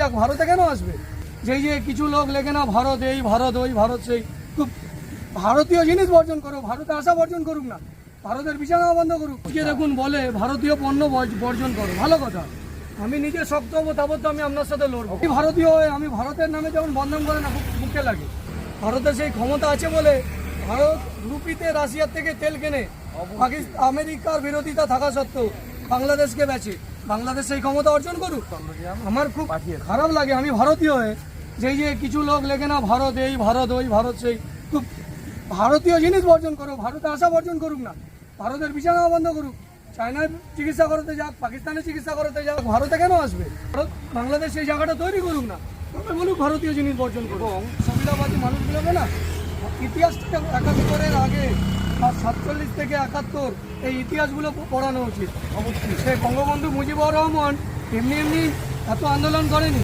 যাক, ভারতে কেন আসবে? যেই যে কিছু লোক লেখে না ভারত এই ভারত ওই ভারত সেই, খুব ভারতীয় জিনিস বর্জন করুক, ভারতে আসা বর্জন করুক না, ভারতের বিছানা বন্ধ করুক। কে দেখুন বলে ভারতীয় পণ্য বর্জন করো, ভালো কথা। আমি নিজে শক্ত হবো, তারপর তো আমি আপনার সাথে লড়বো। আমি ভারতীয় হয়ে আমি ভারতের নামে যেমন বদনাম করে না, খুব বুকে লাগে। ভারতের সেই ক্ষমতা আছে বলে ভারত রুপিতে রাশিয়ার থেকে তেল কেনে, পাকিস্তান আমেরিকার বিরোধিতা থাকা সত্ত্বেও বাংলাদেশকে বেচে। বাংলাদেশ সেই ক্ষমতা অর্জন করুক, আমার খুব খারাপ লাগে। আমি ভারতীয় হয়ে যেই যে কিছু লোক লেখে না ভারত এই ভারত ওই ভারত সেই, খুব ভারতীয় জিনিস বর্জন করুক, ভারতে আসা বর্জন করুক না, ভারতের বিছানা বন্ধ করুক। চায়নায় চিকিৎসা করাতে যাক, পাকিস্তানে চিকিৎসা করাতে যাক, ভারতে কেন আসবে? ভারত বাংলাদেশ সেই জায়গাটা তৈরি করুক না, তবে বলুক ভারতীয় জিনিস বর্জন করুক। সুবিধাবাদী মানুষগুলোকে না ইতিহাসটা 71-এর আগে আর 47 থেকে 71 এই ইতিহাসগুলো পড়ানো উচিত। অবশ্যই সে বঙ্গবন্ধু মুজিবুর রহমান এমনি এত আন্দোলন করেনি।